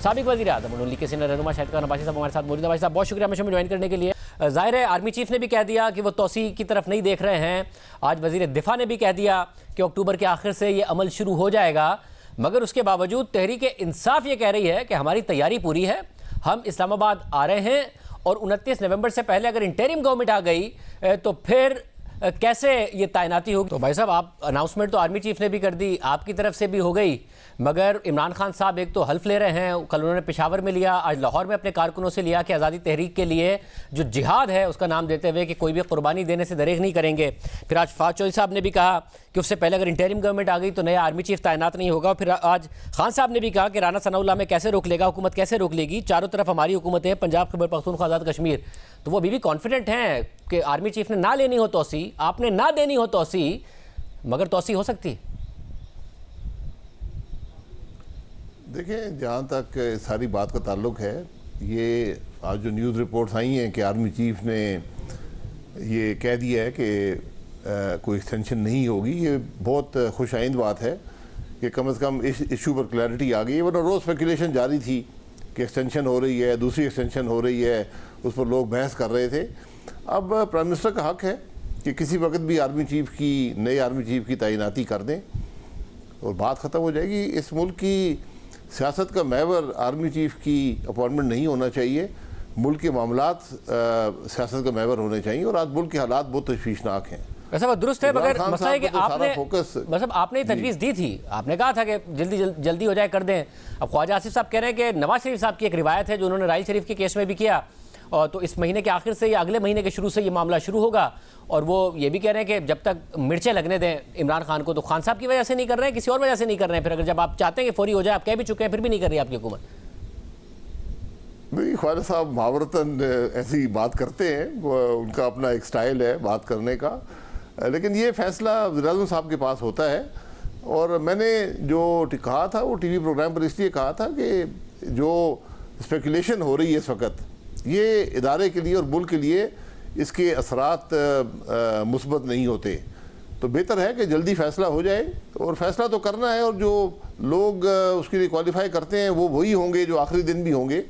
साबिक वज़ीर आज़म और लीग के सीनियर रहनुमा शाहिद खान अब्बासी साहब हमारे साथ मौजूद है। भाई साहब बहुत शुक्रिया हमें ज्वाइन करने के लिए। ज़ाहिर है आर्मी चीफ ने भी कह दिया कि वो तोसी की तरफ नहीं देख रहे हैं। आज वज़ीर दिफा ने भी कह दिया कि अक्टूबर के आखिर से ये अमल शुरू हो जाएगा, मगर उसके बावजूद तहरीक इंसाफ ये कह रही है कि हमारी तैयारी पूरी है, हम इस्लामाबाद आ रहे हैं और 29 नवंबर से पहले अगर इंटरिम गवर्नमेंट आ गई तो फिर कैसे ये तैनाती होगी। तो भाई साहब आप अनाउंसमेंट तो आर्मी चीफ ने भी कर दी, आपकी तरफ से भी हो गई, मगर इमरान खान साहब एक तो हल्फ ले रहे हैं, कल उन्होंने पेशावर में लिया, आज लाहौर में अपने कारकुनों से लिया कि आज़ादी तहरीक के लिए जो जिहाद है उसका नाम देते हुए कि कोई भी कुर्बानी देने से दरेग नहीं करेंगे। फिर आज फवाद चौधरी साहब ने भी कहा कि उससे पहले अगर इंटरिम गवर्नमेंट आ गई तो नया आर्मी चीफ तैनात नहीं होगा। फिर आज खान साहब ने भी कहा कि राना सनाउल्लाह में कैसे रोक लेगा, हुकूमत कैसे रोक लेगी, चारों तरफ हमारी हुकूमत है, पंजाब खैबर पख्तूनख्वा आज़ाद कश्मीर। तो वो अभी भी कॉन्फिडेंट हैं कि आर्मी चीफ ने ना लेनी हो तोसी, आपने ना देनी हो तोसी, मगर तोसी हो सकती है। देखें, जहाँ तक सारी बात का ताल्लुक है, ये आज जो न्यूज़ रिपोर्ट्स आई हैं कि आर्मी चीफ ने ये कह दिया है कि कोई एक्सटेंशन नहीं होगी, ये बहुत खुशाइंद बात है कि कम से कम इस इशू पर क्लैरिटी आ गई है। वरना रोज़ स्पेकुलेशन जारी थी कि एक्सटेंशन हो रही है, दूसरी एक्सटेंशन हो रही है, उस पर लोग बहस कर रहे थे। अब प्राइम मिनिस्टर का हक है कि किसी वक्त भी आर्मी चीफ की, नए आर्मी चीफ की तैनाती कर दें और बात ख़त्म हो जाएगी। इस मुल्क की सियासत का महवर आर्मी चीफ की अपॉइंटमेंट नहीं होना चाहिए, मुल्क के मामलात सियासत का महवर होने चाहिए। और आज मुल्क के हालात बहुत तशवीशनाक हैं। वैसा बात दुरुस्त है, मगर मसला है कि आपने फोकस मतलब आपने तजवीज़ दी थी, आपने कहा था कि जल्दी हो जाए कर दें। अब ख्वाजा आसिफ साहब कह रहे हैं कि नवाज शरीफ साहब की एक रिवायत है जो उन्होंने राइल शरीफ के केस में भी किया, और तो इस महीने के आखिर से या अगले महीने के शुरू से ये मामला शुरू होगा। और वो ये भी कह रहे हैं कि जब तक मिर्चें लगने दें इमरान खान को, तो खान साहब की वजह से नहीं कर रहे हैं, किसी और वजह से नहीं कर रहे हैं। फिर अगर जब आप चाहते हैं कि फौरी हो जाए, आप कह भी चुके हैं, फिर भी नहीं कर रही आपकी हुकूमत। नहीं, ख्वाजा साहब महावरतन ऐसी बात करते हैं, उनका अपना एक स्टाइल है बात करने का, लेकिन ये फैसला वज़ीर-ए-आज़म साहब के पास होता है। और मैंने जो कहा था वो टीवी प्रोग्राम पर इसलिए कहा था कि जो स्पेकुलेशन हो रही है इस वक्त, ये इदारे के लिए और मुल्क के लिए इसके असरात मुस्बत नहीं होते। तो बेहतर है कि जल्दी फ़ैसला हो जाए, और फ़ैसला तो करना है, और जो लोग उसके लिए क्वालिफाई करते हैं वो वही होंगे जो आखिरी दिन भी होंगे।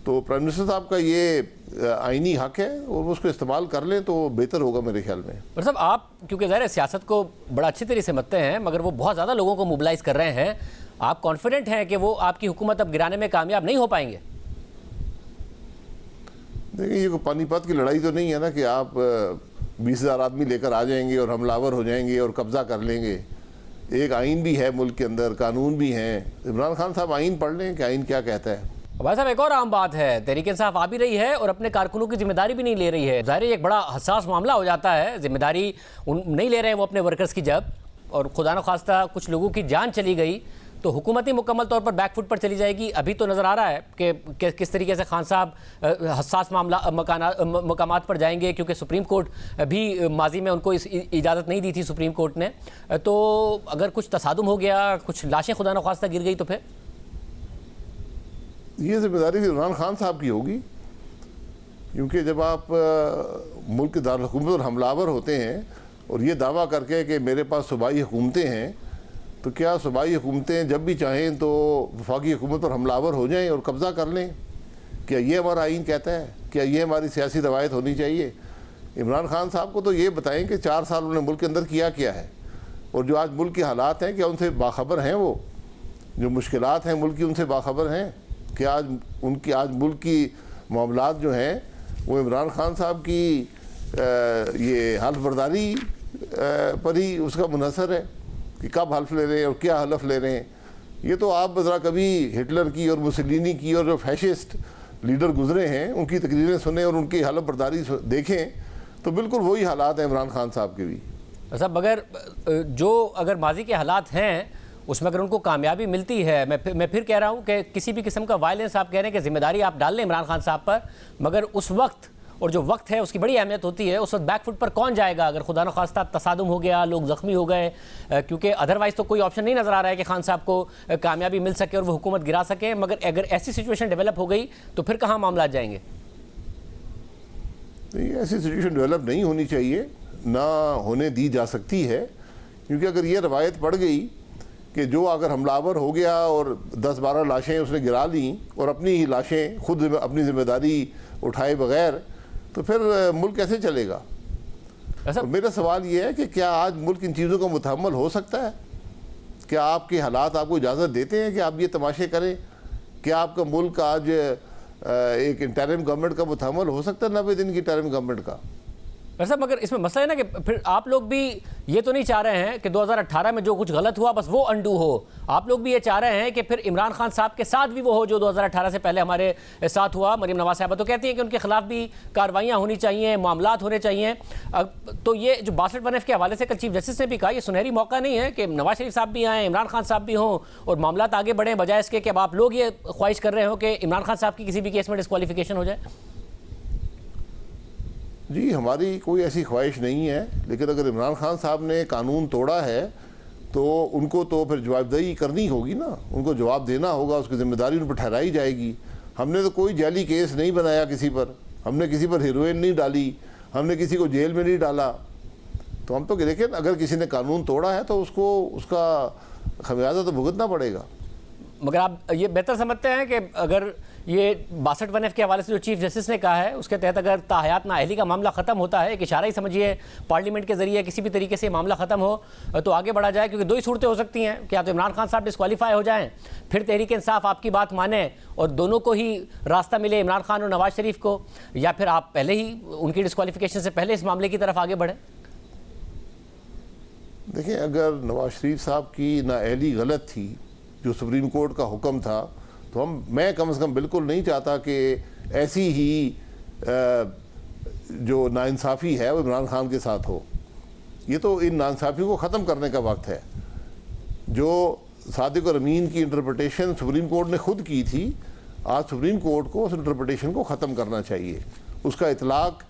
तो प्राइम मिनिस्टर साहब का ये आईनी हक है और वो उसको इस्तेमाल कर लें तो बेहतर होगा मेरे ख्याल में। पर साहब आप क्योंकि ज़ाहिर है सियासत को बड़ा अच्छी तरीके से समझते हैं, मगर वो बहुत ज़्यादा लोगों को मोबिलाइज़ कर रहे हैं, आप कॉन्फिडेंट हैं कि वो आपकी हुकूमत अब गिराने में कामयाब नहीं हो पाएंगे? देखिए, ये कोई पानीपत की लड़ाई तो नहीं है ना कि आप 20,000 आदमी लेकर आ जाएंगे और हमलावर हो जाएंगे और कब्ज़ा कर लेंगे। एक आइन भी है मुल्क के अंदर, कानून भी हैं। इमरान खान साहब आइन पढ़ लें कि आइन क्या कहता है। भाई साहब एक और आम बात है, तहरीक इंसाफ आ भी रही है और अपने कारकुनों की जिम्मेदारी भी नहीं ले रही है। ज़ाहिर एक बड़ा हसास मामला हो जाता है, जिम्मेदारी नहीं ले रहे हैं वो अपने वर्कर्स की, जब और खुदा न खास्ता कुछ लोगों की जान चली गई तो हुकूमत ही मुकम्मल तौर पर बैकफुट पर चली जाएगी। अभी तो नज़र आ रहा है कि किस तरीके से खान साहब हसास मामला मकामात पर जाएंगे, क्योंकि सुप्रीम कोर्ट भी माजी में उनको इस इजाज़त नहीं दी थी सुप्रीम कोर्ट ने। तो अगर कुछ तसादुम हो गया, कुछ लाशें खुदा न खास्ता गिर गई, तो फिर ये जिम्मेदारी इमरान खान साहब की होगी, क्योंकि जब आप मुल्क के दारुल हुकूमत और हमलावर होते हैं और ये दावा करके कि मेरे पास सूबाई हुकूमतें हैं, तो क्या सूबाई हुकूमतें जब भी चाहें तो वफाकी हुकूमत पर हमलावर हो जाएं और कब्ज़ा कर लें? क्या ये हमारा आइन कहता है? क्या ये हमारी सियासी रवायत होनी चाहिए? इमरान खान साहब को तो ये बताएं कि 4 साल उन्होंने मुल्क के अंदर किया क्या है, और जो आज मुल्क के हालात हैं क्या उनसे बाखबर हैं? वो जो मुश्किलात हैं मुल्क की उनसे बाखबर हैं? क्या आज मुल्क की मामलात जो हैं वो इमरान खान साहब की ये हल्फ बर्दारी पर ही उसका मुनहसर है कि कब हल्फ ले रहे हैं और क्या हल्फ ले रहे हैं? ये तो आप ज़रा कभी हिटलर की और मुसलिनी की और जो फैशिस्ट लीडर गुजरे हैं उनकी तकरीरें सुने और उनकी हल्फ बर्दारी देखें, तो बिल्कुल वही हालात हैं इमरान खान साहब के भी। साहब मगर जो अगर माजी के हालात हैं उसमें अगर उनको कामयाबी मिलती है, मैं फिर कह रहा हूँ कि किसी भी किस्म का वायलेंस आप कह रहे हैं कि जिम्मेदारी आप डाल लें इमरान खान साहब पर, मगर उस वक्त और जो वक्त है उसकी बड़ी अहमियत होती है। उस वक्त बैकफुट पर कौन जाएगा अगर खुदा न खास्ता तसादुम हो गया, लोग ज़ख्मी हो गए, क्योंकि अदरवाइज़ तो कोई ऑप्शन नहीं नज़र आ रहा है कि खान साहब को कामयाबी मिल सके और वो हुकूमत गिरा सके। मगर अगर ऐसी सिचुएशन डेवलप हो गई तो फिर कहाँ मामला जाएंगे? नहीं, ऐसी सिचुएशन डेवलप नहीं होनी चाहिए, ना होने दी जा सकती है, क्योंकि अगर ये रवायत पड़ गई कि जो अगर हमलावर हो गया और 10-12 लाशें उसने गिरा ली और अपनी ही लाशें खुद अपनी जिम्मेदारी उठाए बगैर, तो फिर मुल्क कैसे चलेगा? ऐसा और मेरा सवाल ये है कि क्या आज मुल्क इन चीज़ों का मुतहम्मल हो सकता है? क्या आपके हालात आपको इजाज़त देते हैं कि आप ये तमाशे करें? क्या आपका मुल्क आज एक इंटरिम गवर्नमेंट का मुतहम्मल हो सकता है, 90 दिन की इंटरिम गवर्नमेंट का? वैसे मगर इसमें मसला है ना कि फिर आप लोग भी ये तो नहीं चाह रहे हैं कि 2018 में जो कुछ गलत हुआ बस वो अंडू हो। आप लोग भी ये चाह रहे हैं कि फिर इमरान खान साहब के साथ भी वो हो जो 2018 से पहले हमारे साथ हुआ। मरीम नवाज साहबा तो कहती हैं कि उनके खिलाफ भी कार्रवाइयाँ होनी चाहिए, मामलात होने चाहिए। तो ये जो 62 के हवाले से कल चीफ जस्टिस ने भी कहा, ये सुनहरी मौका नहीं है कि नवाज शरीफ साहब भी आएँ, इमरान खान साहब भी हों और मामलात आगे बढ़ें, बजाय इसके कि अब आप लोग ये ख्वाहिश कर रहे हो कि इमरान खान साहब की किसी भी केस में डिस्क्वालिफिकेशन हो जाए? जी, हमारी कोई ऐसी ख्वाहिश नहीं है, लेकिन अगर इमरान खान साहब ने कानून तोड़ा है तो उनको तो फिर जवाबदेही करनी होगी ना, उनको जवाब देना होगा, उसकी जिम्मेदारी उन पर ठहराई जाएगी। हमने तो कोई जाली केस नहीं बनाया किसी पर, हमने किसी पर हीरोइन नहीं डाली, हमने किसी को जेल में नहीं डाला। तो हम तो देखें, अगर किसी ने कानून तोड़ा है तो उसको उसका खमियाजा तो भुगतना पड़ेगा। मगर आप ये बेहतर समझते हैं कि अगर ये 62 के हवाले से जो चीफ जस्टिस ने कहा है उसके तहत अगर ताहयात नाअहली का मामला ख़त्म होता है, एक इशारा ही समझिए, पार्लियामेंट के जरिए किसी भी तरीके से मामला ख़त्म हो तो आगे बढ़ा जाए? क्योंकि दो ही सूरतें हो सकती हैं कि या तो इमरान खान साहब डिस्क्वालीफाई हो जाएं, फिर तहरीक इंसाफ आपकी बात माने और दोनों को ही रास्ता मिले, इमरान खान और नवाज शरीफ को, या फिर आप पहले ही उनकी डिस्क्वालिफिकेशन से पहले इस मामले की तरफ आगे बढ़ें। देखिए, अगर नवाज शरीफ साहब की नाअहली गलत थी, जो सुप्रीम कोर्ट का हुक्म था, तो मैं कम से कम बिल्कुल नहीं चाहता कि ऐसी ही जो नाइंसाफ़ी है वो इमरान खान के साथ हो। ये तो इन नाइंसाफ़ी को ख़त्म करने का वक्त है। जो सादिक और अमीन की इंटरप्रटेशन सुप्रीम कोर्ट ने खुद की थी, आज सुप्रीम कोर्ट को उस इंटरप्रटेशन को ख़त्म करना चाहिए। उसका इतलाक़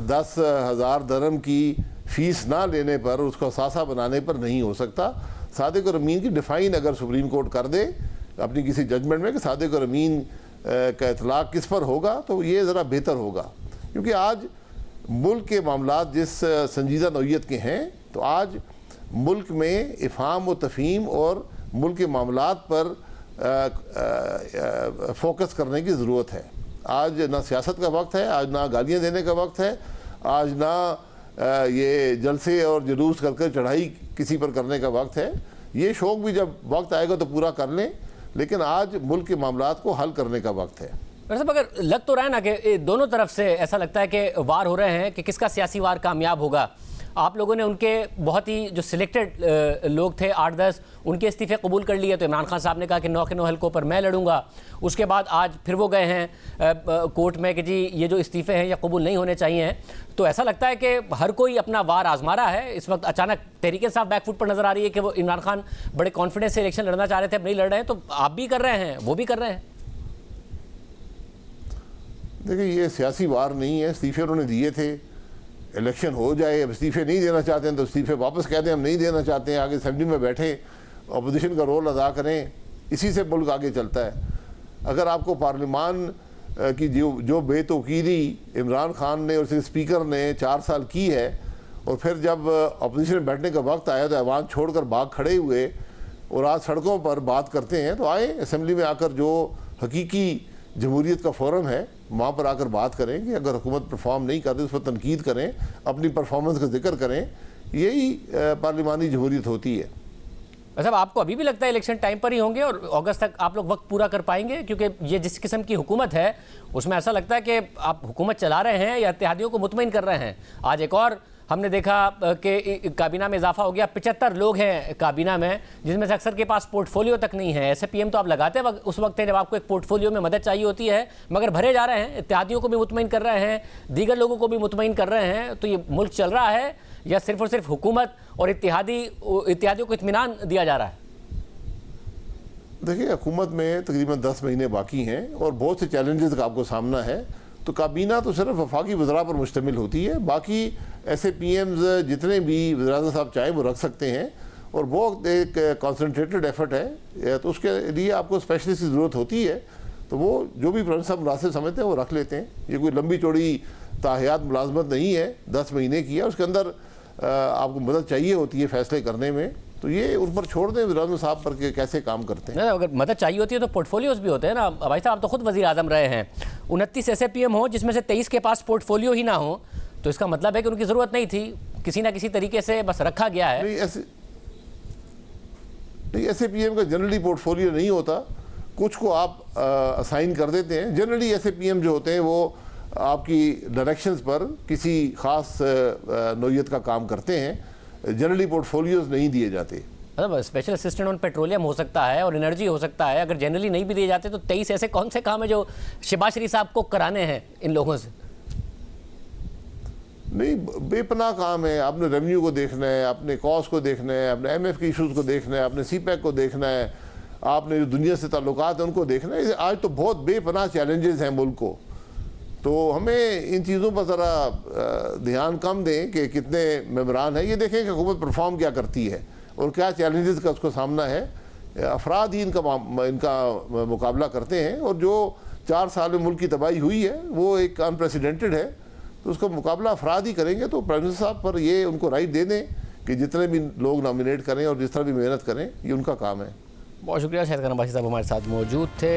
10,000 दरम की फ़ीस ना लेने पर, उसका सासा बनाने पर नहीं हो सकता। सादिक और अमीन की डिफ़ाइन अगर सुप्रीम कोर्ट कर दे अपनी किसी जजमेंट में कि सादिक और अमीन का इतलाक़ किस पर होगा, तो ये ज़रा बेहतर होगा। क्योंकि आज मुल्क के मामलात जिस संजीदा नौइयत के हैं, तो आज मुल्क में इफ़हाम व तफ़हीम और मुल्क के मामलात पर फोकस करने की ज़रूरत है। आज ना सियासत का वक्त है, आज ना गालियाँ देने का वक्त है, आज ना ये जलसे और जुलूस करके चढ़ाई किसी पर करने का वक्त है। ये शौक़ भी जब वक्त आएगा तो पूरा कर लें, लेकिन आज मुल्क के मामलात को हल करने का वक्त है। वैसे मगर लग तो रहा है ना कि दोनों तरफ से ऐसा लगता है कि वार हो रहे हैं कि किसका सियासी वार कामयाब होगा। आप लोगों ने उनके बहुत ही जो सिलेक्टेड लोग थे 8-10 उनके इस्तीफ़े कबूल कर लिए, तो इमरान खान साहब ने कहा कि 9 के 9 हल्कों पर मैं लड़ूंगा। उसके बाद आज फिर वो गए हैं कोर्ट में कि जी ये जो इस्तीफ़े हैं ये कबूल नहीं होने चाहिए। तो ऐसा लगता है कि हर कोई अपना वार आजमा रहा है। इस वक्त अचानक तहरीक इंसाफ बैकफुट पर नज़र आ रही है कि वो इमरान खान बड़े कॉन्फिडेंस से इलेक्शन लड़ना चाह रहे थे, अब नहीं लड़ रहे हैं, तो आप भी कर रहे हैं, वो भी कर रहे हैं। देखिए, ये सियासी वार नहीं है। इस्तीफ़े उन्होंने दिए थे, इलेक्शन हो जाए, अब इस्तीफ़े नहीं देना चाहते हैं तो इस्तीफ़े वापस कह दें हम नहीं देना चाहते हैं, आगे असेंबली में बैठे अपोजिशन का रोल अदा करें, इसी से मुल्क आगे चलता है। अगर आपको पार्लियामान की जो बेतौकीरी इमरान खान ने और उसके स्पीकर ने 4 साल की है, और फिर जब अपोजिशन में बैठने का वक्त आया तो ऐवान छोड़कर भाग खड़े हुए और आज सड़कों पर बात करते हैं, तो आए असेंबली में आकर जो हकीकी जमहूरियत का फोरम है वहाँ पर आकर बात करें कि अगर हुकूमत परफॉर्म नहीं कर रही उस पर तनकीद करें, अपनी परफॉर्मेंस का जिक्र करें। यही पार्लिमानी जमहूरियत होती है। अच्छा, आपको अभी भी लगता है इलेक्शन टाइम पर ही होंगे और अगस्त तक आप लोग वक्त पूरा कर पाएंगे? क्योंकि ये जिस किस्म की हुकूमत है उसमें ऐसा लगता है कि आप हुकूमत चला रहे हैं या इत्तेहादियों को मुतमईन कर रहे हैं। आज एक और हमने देखा कि काबीना में इजाफा हो गया, 75 लोग हैं काबीना में, जिसमें से अक्सर के पास पोर्टफोलियो तक नहीं है। ऐसे पीएम तो आप लगाते वक्त उस वक्त है जब आपको एक पोर्टफोलियो में मदद चाहिए होती है, मगर भरे जा रहे हैं, इत्तेहादियों को भी मुतमईन कर रहे हैं, दीगर लोगों को भी मुतमईन कर रहे हैं। तो ये मुल्क चल रहा है या सिर्फ और सिर्फ हुकूमत और इत्तेहादियों को इत्मीनान दिया जा रहा है? देखिए, हुकूमत में तकरीबन 10 महीने बाकी हैं और बहुत से चैलेंजेस का आपको सामना है। तो काबीना तो सिर्फ वफाकी वज़रा पर मुश्तमिल होती है, बाकी ऐसे पीएम्स जितने भी वज़ीर साहब चाहें वो रख सकते हैं, और वो एक कॉन्सनट्रेटेड एफर्ट है। तो उसके लिए आपको स्पेशलिस्ट की ज़रूरत होती है, तो वो जो भी प्रोफेसर साहब मुनासिब समझते हैं वो रख लेते हैं। ये कोई लंबी चौड़ी ताहियात मुलाजमत नहीं है, 10 महीने की है, उसके अंदर आपको मदद चाहिए होती है फैसले करने में। तो ये उन पर छोड़ दें विरासत साहब पर के कैसे काम करते हैं। नहीं, अगर मदद चाहिए होती है तो पोर्टफोलियोज भी होते हैं ना भाई साहब, आप तो खुद वजीर आजम रहे हैं। 29 ऐसे पीएम हो जिसमें से 23 के पास पोर्टफोलियो ही ना हो, तो इसका मतलब है कि उनकी ज़रूरत नहीं थी, किसी ना किसी तरीके से बस रखा गया है। नहीं ऐसे पीएम का जनरली पोर्टफोलियो नहीं होता, कुछ को आप असाइन कर देते हैं। जनरली ऐसे पीएम जो होते हैं वो आपकी डायरेक्शंस पर किसी खास नौयत का काम करते हैं, जनरली पोर्टफोलियोज नहीं दिए जाते। मतलब स्पेशल असिस्टेंट ऑन पेट्रोलियम हो सकता है और एनर्जी हो सकता है, अगर जनरली नहीं भी दिए जाते तो 23 ऐसे कौन से काम है जो शहबाज शरीफ साहब को कराने हैं इन लोगों से? नहीं, बेपनाह काम है। आपने रेवेन्यू को देखना है, आपने कॉस्ट को देखना है, आपने IMF के इश्यूज़ को देखना है, आपने CPEC को देखना है, आपने जो दुनिया से ताल्लुकात हैं उनको देखना है। आज तो बहुत बेपनाह चैलेंजेस हैं मुल्क को, तो हमें इन चीज़ों पर ज़रा ध्यान कम दें कि कितने मेंबरान हैं। ये देखें कि हुकूमत परफॉर्म क्या करती है और क्या चैलेंजेस का उसको सामना है। अफराद ही इनका मुकाबला करते हैं, और जो 4 साल में मुल्क की तबाही हुई है वो एक अनप्रेसिडेंटेड है, तो उसका मुकाबला अफराद ही करेंगे। तो प्राइम मिनिस्टर साहब पर ये उनको राइट दे दें कि जितने भी लोग नॉमिनेट करें और जिस तरह भी मेहनत करें, ये उनका काम है। बहुत शुक्रिया। शाहिद खान अब्बासी साहब हमारे साथ मौजूद थे।